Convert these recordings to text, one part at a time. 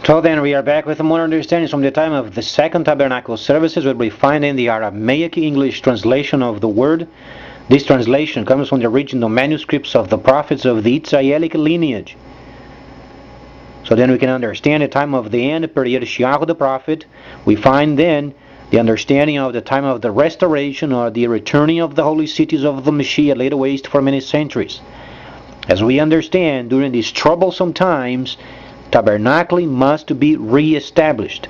So then we are back with more understanding from the time of the second tabernacle services. We'll be finding the Aramaic English translation of the word. This translation comes from the original manuscripts of the prophets of the Israelic lineage. So then we can understand the time of the end per Mashiyach the prophet. We find then the understanding of the time of the restoration or the returning of the holy cities of the Mashiyach laid waste for many centuries. As we understand, during these troublesome times, tabernacling must be re-established.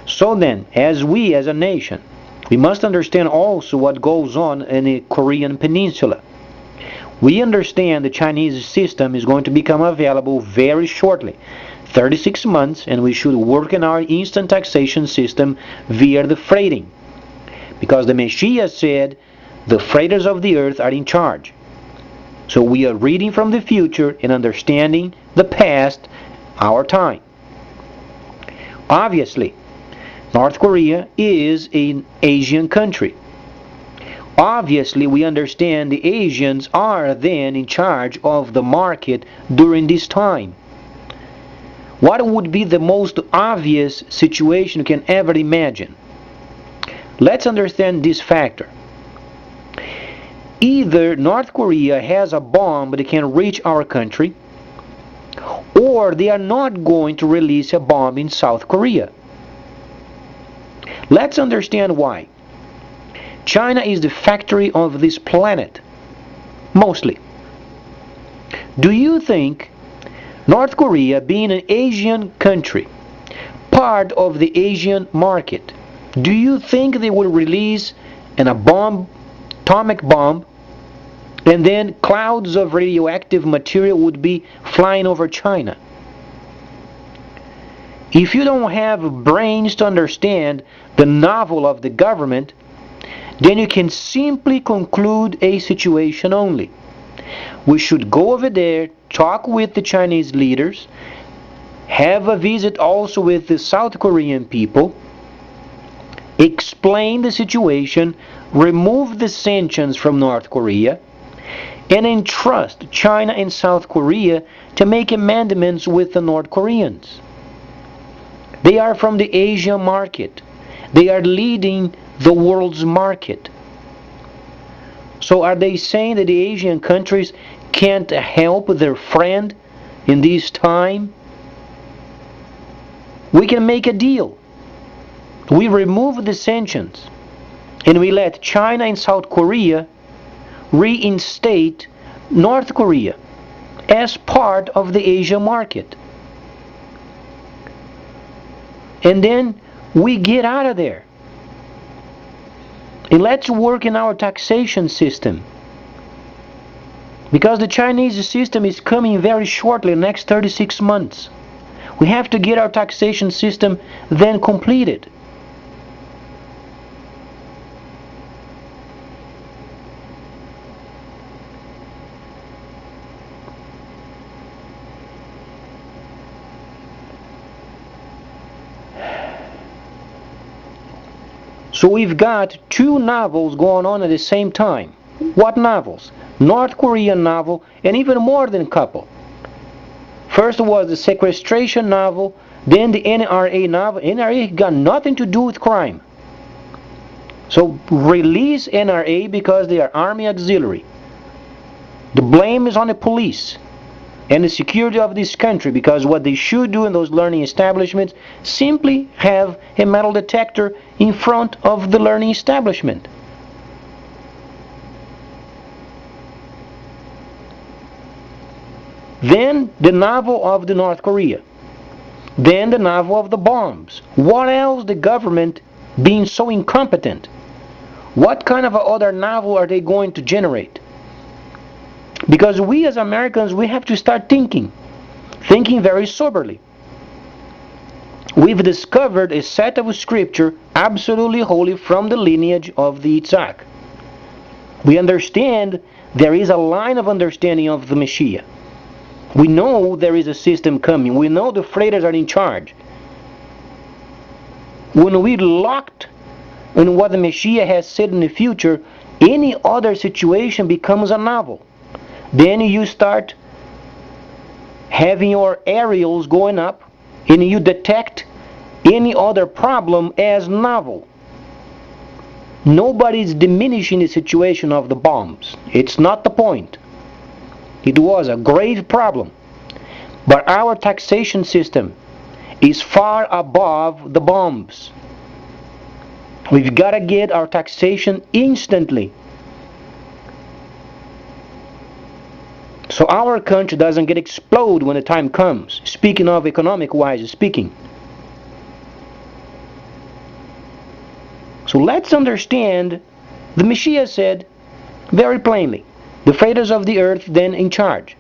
So then, as we as a nation, we must understand also what goes on in the Korean Peninsula. We understand the Chinese system is going to become available very shortly, 36 months, and we should work in our instant taxation system via the freighting. Because the Mashiyach said, the freighters of the earth are in charge. So we are reading from the future and understanding the past, our time. Obviously, North Korea is an Asian country. Obviously, we understand the Asians are then in charge of the market during this time. What would be the most obvious situation you can ever imagine? Let's understand this factor. Either North Korea has a bomb that can reach our country, or they are not going to release a bomb in South Korea. Let's understand why. China is the factory of this planet, mostly. Do you think North Korea, being an Asian country, part of the Asian market, do you think they will release a bomb, atomic bomb, and then clouds of radioactive material would be flying over China? If you don't have brains to understand the novel of the government, then you can simply conclude a situation only. We should go over there, talk with the Chinese leaders, have a visit also with the South Korean people, explain the situation, remove the sanctions from North Korea, and entrust China and South Korea to make amendments with the North Koreans. They are from the Asia market. They are leading the world's market. So are they saying that the Asian countries can't help their friend in this time? We can make a deal. We remove the sanctions and we let China and South Korea reinstate North Korea as part of the Asia market. And then we get out of there. And let's work in our taxation system. Because the Chinese system is coming very shortly, the next 36 months. We have to get our taxation system then completed. So we've got two novels going on at the same time. What novels? North Korean novel, and even more than a couple. First was the sequestration novel, then the NRA novel. NRA got nothing to do with crime. So release NRA because they are Army auxiliary. The blame is on the police and the security of this country, because what they should do in those learning establishments, simply have a metal detector in front of the learning establishment. Then the novel of the North Korea. Then the novel of the bombs. What else the government being so incompetent? What kind of other novel are they going to generate? Because we as Americans, we have to start thinking very soberly. We've discovered a set of scripture absolutely holy from the lineage of the Yitzhak. We understand there is a line of understanding of the Mashiyach. We know there is a system coming. We know the freighters are in charge. When we locked in what the Mashiyach has said in the future, any other situation becomes a novel. Then you start having your aerials going up and you detect any other problem as novel. Nobody's diminishing the situation of the bombs. It's not the point. It was a grave problem. But our taxation system is far above the bombs. We've got to get our taxation instantly, so our country doesn't get explode when the time comes, speaking of economic-wise speaking. So let's understand, the Mashiyach said very plainly, the freighters of the earth then in charge.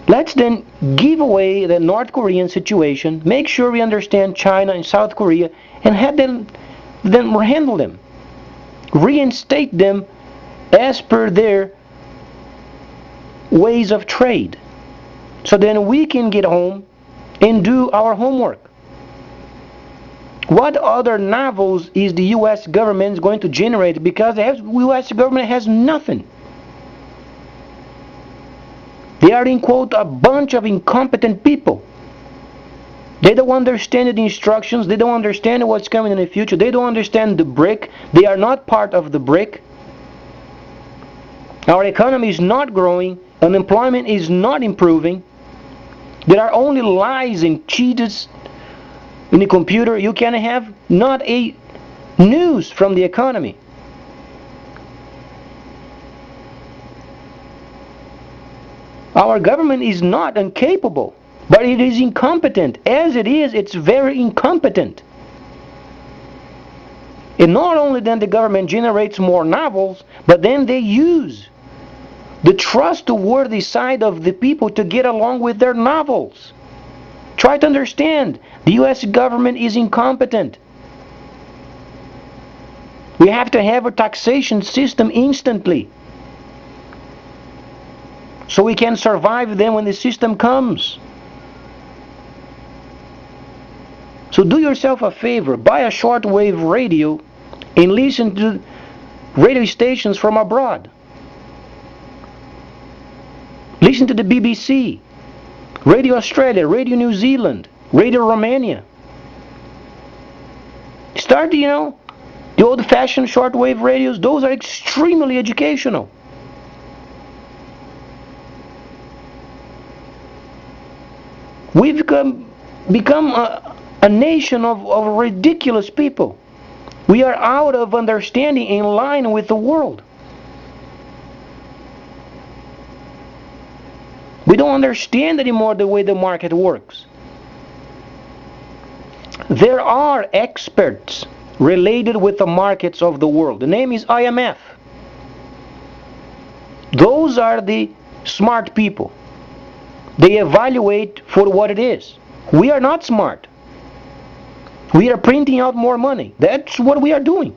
Let's then give away the North Korean situation, make sure we understand China and South Korea, and have them handle them, reinstate them as per their ways of trade, so then we can get home and do our homework. What other novels is the U.S. government going to generate? Because the U.S. government has nothing. They are, in quote, a bunch of incompetent people. They don't understand the instructions. They don't understand what's coming in the future. They don't understand the BRIC. They are not part of the BRIC. Our economy is not growing. Unemployment is not improving. There are only lies and cheats in the computer. You can have not a news from the economy. Our government is not incapable, but it is incompetent. As it is, it's very incompetent. And not only then the government generates more novels, but then they use the trustworthy side of the people to get along with their novels. Try to understand, the U.S. government is incompetent. We have to have a taxation system instantly, so we can survive then when the system comes. So do yourself a favor, buy a shortwave radio and listen to radio stations from abroad. Listen to the BBC, Radio Australia, Radio New Zealand, Radio Romania. Start, the old-fashioned shortwave radios. Those are extremely educational. We've become a nation of ridiculous people. We are out of understanding, in line with the world. We don't understand anymore the way the market works. There are experts related with the markets of the world. The name is IMF. Those are the smart people. They evaluate for what it is. We are not smart. We are printing out more money. That's what we are doing.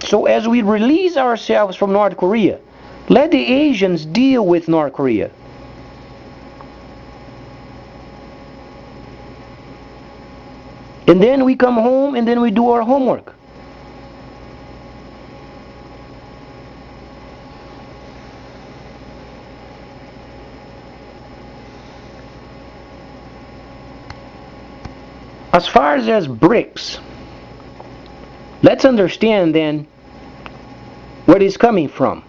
So as we release ourselves from North Korea, let the Asians deal with North Korea. And then we come home and then we do our homework. As far as BRICS, let's understand then where it is coming from.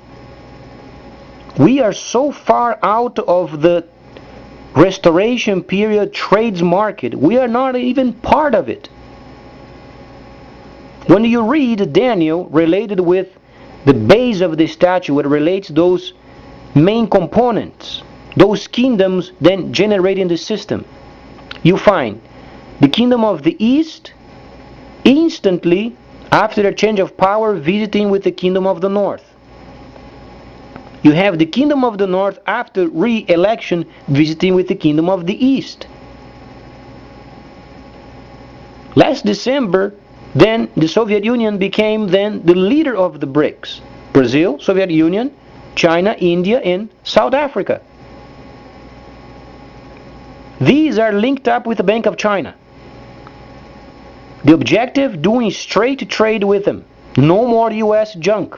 We are so far out of the restoration period trades market, we are not even part of it. When you read Daniel related with the base of the statue, it relates those main components, those kingdoms then generating the system. You find the kingdom of the east instantly after a change of power visiting with the kingdom of the north. You have the kingdom of the north after re-election visiting with the kingdom of the east. Last December, then the Soviet Union became then the leader of the BRICS. Brazil, Soviet Union, China, India, and South Africa. These are linked up with the Bank of China. The objective, doing straight trade with them. No more US junk.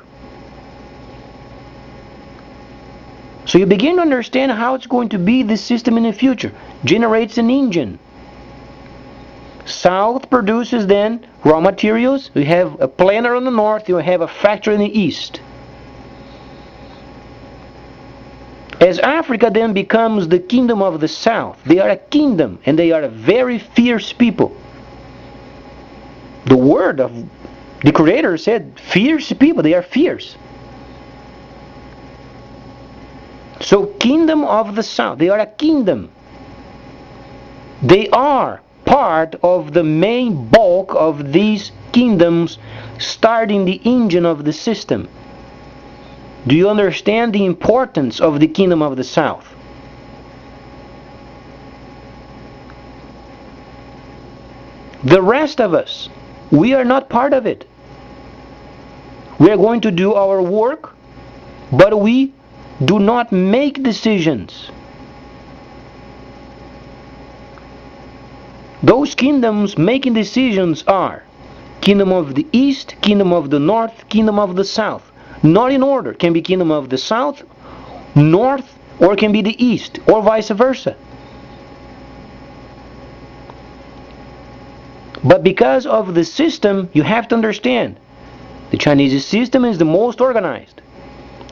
So you begin to understand how it's going to be this system in the future. Generates an engine. South produces then raw materials. You have a planter on the north, you have a factory in the east. As Africa then becomes the kingdom of the south, they are a kingdom and they are a very fierce people. The word of the Creator said, fierce people, they are fierce. So kingdom of the south, they are a kingdom. They are part of the main bulk of these kingdoms, starting the engine of the system. Do you understand the importance of the kingdom of the south? The rest of us, we are not part of it. We are going to do our work, but we do not make decisions. Those kingdoms making decisions are kingdom of the east, kingdom of the north, kingdom of the south. Not in order. Can be kingdom of the south, north, or can be the east, or vice versa. But because of the system, you have to understand, the Chinese system is the most organized.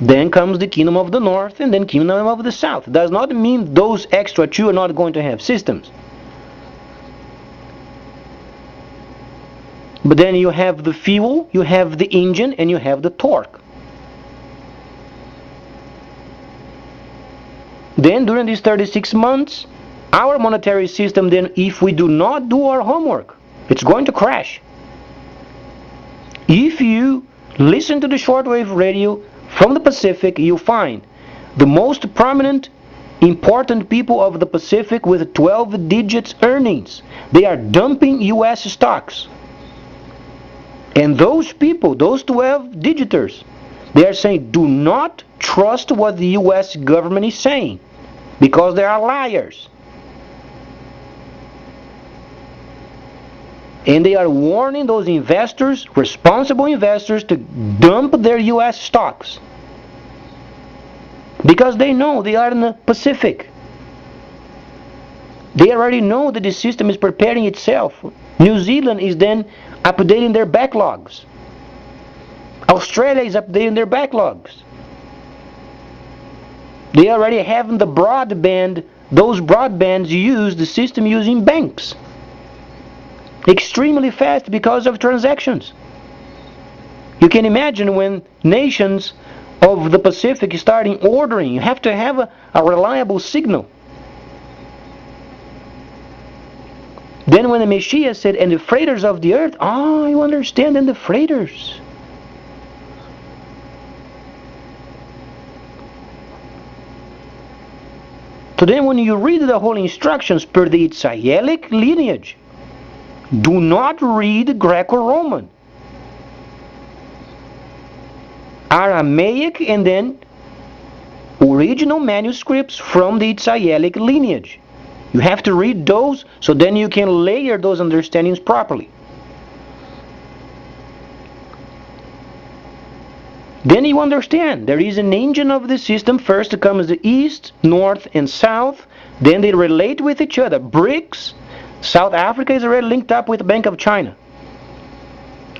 Then comes the kingdom of the north, and then kingdom of the south. It does not mean those extra two are not going to have systems. But then you have the fuel, you have the engine, and you have the torque. Then during these 36 months, our monetary system, then if we do not do our homework, it's going to crash. If you listen to the shortwave radio from the Pacific, you find the most prominent, important people of the Pacific with 12 digits earnings. They are dumping US stocks. And those people, those 12 digiters, they are saying, do not trust what the US government is saying, because they are liars. And they are warning those investors, responsible investors, to dump their US stocks. Because they know they are in the Pacific. They already know that the system is preparing itself. New Zealand is then updating their backlogs. Australia is updating their backlogs. They already have the broadband, those broadbands use the system using banks. Extremely fast because of transactions. You can imagine when nations of the Pacific starting ordering, you have to have a reliable signal. Then when the Mashiyach said, and the freighters of the earth, you understand, and the freighters. So then when you read the whole instructions per the Israelic lineage, do not read Greco-Roman. Aramaic and then original manuscripts from the Israelic lineage. You have to read those so then you can layer those understandings properly. Then you understand there is an engine of the system. First comes the east, north, and south. Then they relate with each other. BRICS. South Africa is already linked up with the Bank of China.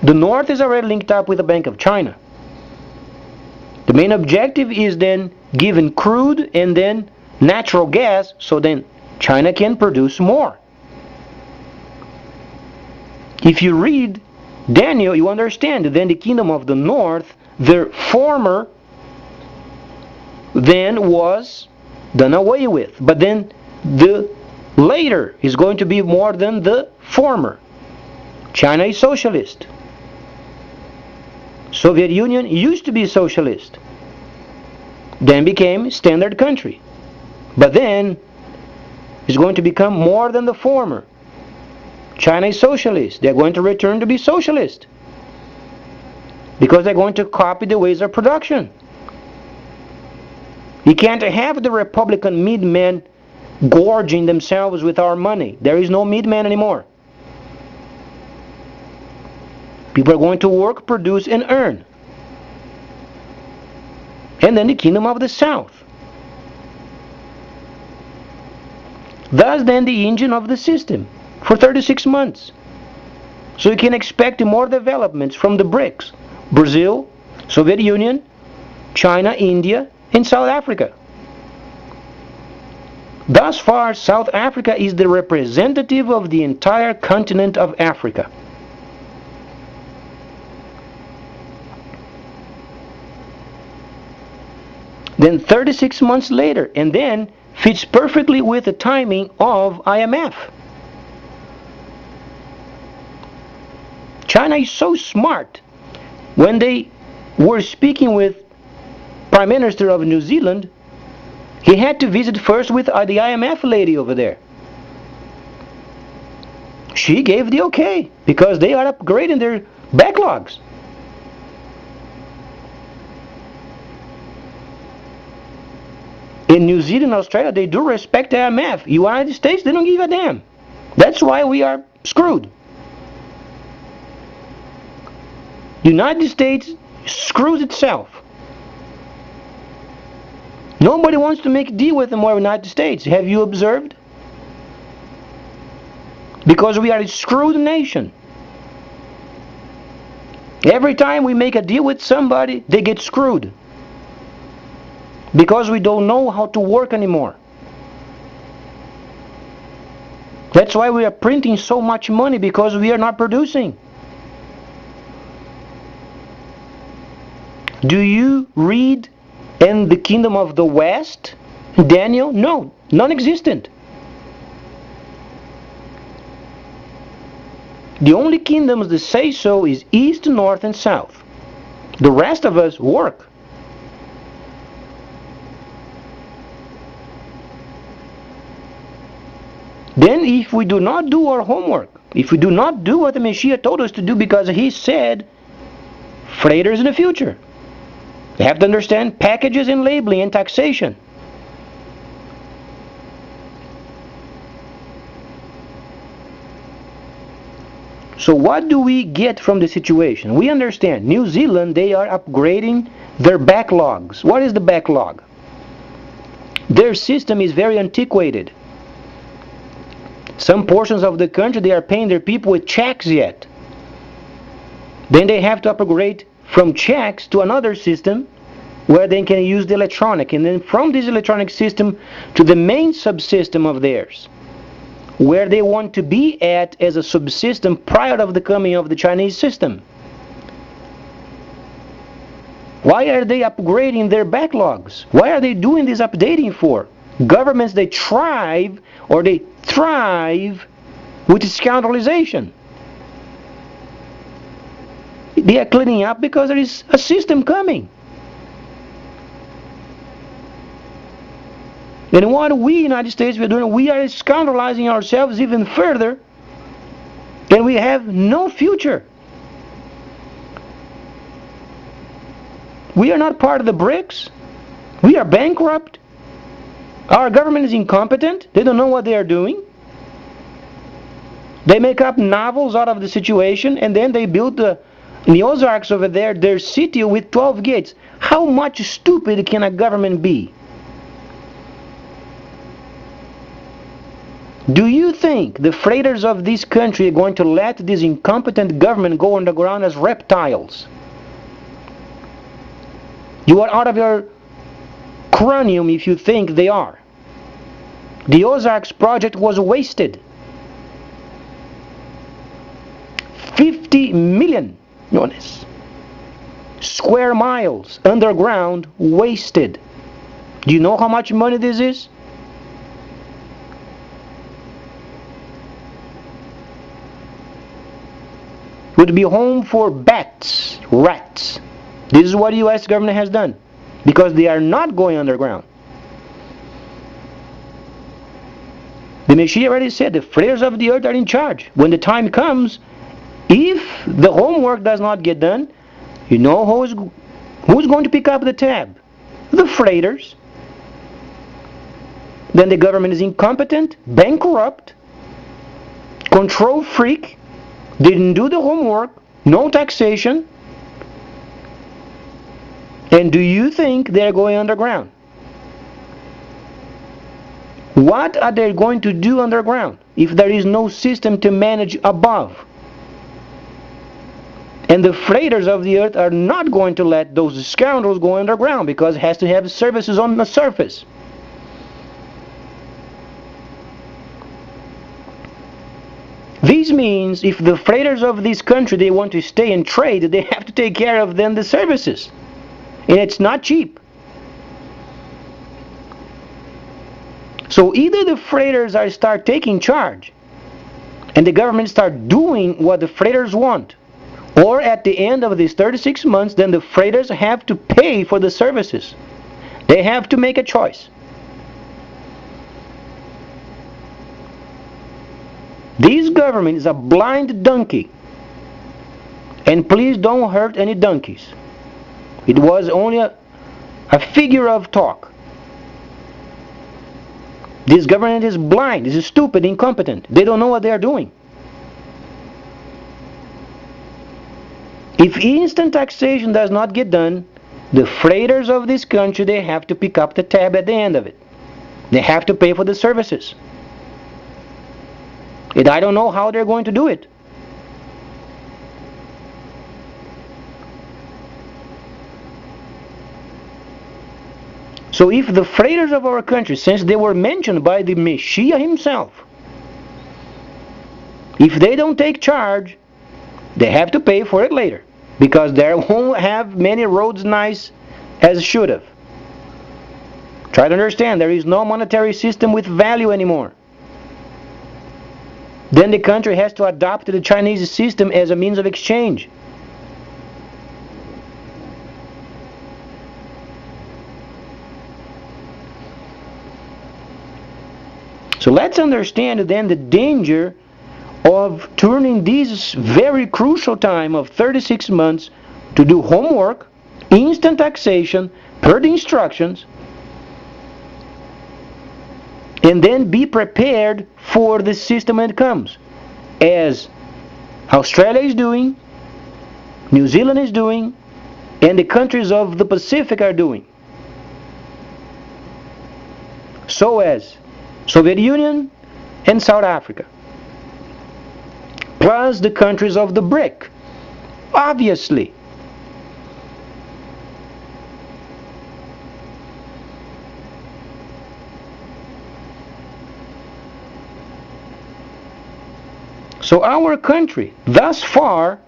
The north is already linked up with the Bank of China. The main objective is then given crude and then natural gas, so then China can produce more. If you read Daniel, you understand that then the kingdom of the north, their former, then was done away with. But then the later is going to be more than the former. China is socialist. Soviet Union used to be socialist. Then became standard country. But then is going to become more than the former. China is socialist. They're going to return to be socialist. Because they're going to copy the ways of production. You can't have the Republican middlemen gorging themselves with our money. There is no middleman anymore. People are going to work, produce, and earn. And then the kingdom of the south. Thus then the engine of the system for 36 months. So you can expect more developments from the BRICS. Brazil, Soviet Union, China, India, and South Africa. Thus far, South Africa is the representative of the entire continent of Africa. Then 36 months later, and then fits perfectly with the timing of IMF. China is so smart. When they were speaking with Prime Minister of New Zealand, he had to visit first with the IMF lady over there. She gave the okay because they are upgrading their backlogs. In New Zealand and Australia, they do respect the IMF. United States, they don't give a damn. That's why we are screwed. United States screws itself. Nobody wants to make a deal with the United States. Have you observed? Because we are a screwed nation. Every time we make a deal with somebody, they get screwed. Because we don't know how to work anymore. That's why we are printing so much money, because we are not producing. Do you read in the kingdom of the West, Daniel? No, non-existent. The only kingdoms that say so is East, North, and South. The rest of us work. Then if we do not do our homework, if we do not do what the Mashiyach told us to do, because he said freighters in the future, they have to understand packages and labeling and taxation. So what do we get from the situation? We understand New Zealand, they are upgrading their backlogs. What is the backlog? Their system is very antiquated. Some portions of the country, they are paying their people with checks yet. Then they have to upgrade from checks to another system where they can use the electronic, and then from this electronic system to the main subsystem of theirs, where they want to be at as a subsystem prior of the coming of the Chinese system. Why are they upgrading their backlogs? Why are they doing this updating for? Governments, they thrive with scoundrelization. They are cleaning up because there is a system coming. And what we, United States, we are doing, we are scoundrelizing ourselves even further, and we have no future. We are not part of the BRICS. We are bankrupt. Our government is incompetent. They don't know what they are doing. They make up novels out of the situation, and then they build in the Ozarks over there, their city with 12 gates. How much stupid can a government be? Do you think the freighters of this country are going to let this incompetent government go underground as reptiles? You are out of your cranium if you think they are. The Ozarks project was wasted. 50 million square miles underground wasted. Do you know how much money this is? Would be home for bats, rats. This is what the U.S. government has done, because they are not going underground. The Mashiyach already said the freighters of the earth are in charge. When the time comes, if the homework does not get done, you know who's going to pick up the tab? The freighters. Then the government is incompetent, bankrupt, control freak, didn't do the homework, no taxation, and do you think they're going underground? What are they going to do underground if there is no system to manage above? And the freighters of the earth are not going to let those scoundrels go underground because it has to have services on the surface. This means if the freighters of this country, they want to stay and trade, they have to take care of them the services. And it's not cheap. So either the freighters start taking charge and the government start doing what the freighters want, or at the end of these 36 months, then the freighters have to pay for the services. They have to make a choice. This government is a blind donkey. And please don't hurt any donkeys. It was only a figure of talk. This government is blind, is stupid, incompetent. They don't know what they are doing. If instant taxation does not get done, the freighters of this country, they have to pick up the tab at the end of it. They have to pay for the services. And I don't know how they're going to do it. So if the freighters of our country, since they were mentioned by the Mashiyach himself, if they don't take charge, they have to pay for it later, because they won't have many roads nice as should have. Try to understand, there is no monetary system with value anymore. Then the country has to adopt the Chinese system as a means of exchange. So let's understand then the danger of turning this very crucial time of 36 months to do homework, instant taxation, per the instructions, and then be prepared for the system when it comes, as Australia is doing, New Zealand is doing, and the countries of the Pacific are doing. So as Soviet Union and South Africa, plus the countries of the BRIC, obviously. So our country, thus far,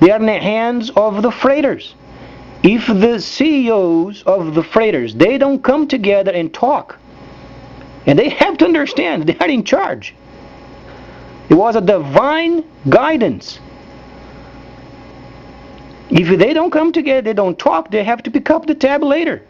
they are in the hands of the freighters. If the CEOs of the freighters, they don't come together and talk, and they have to understand they are in charge. It was a divine guidance. If they don't come together, they don't talk, they have to pick up the tab later.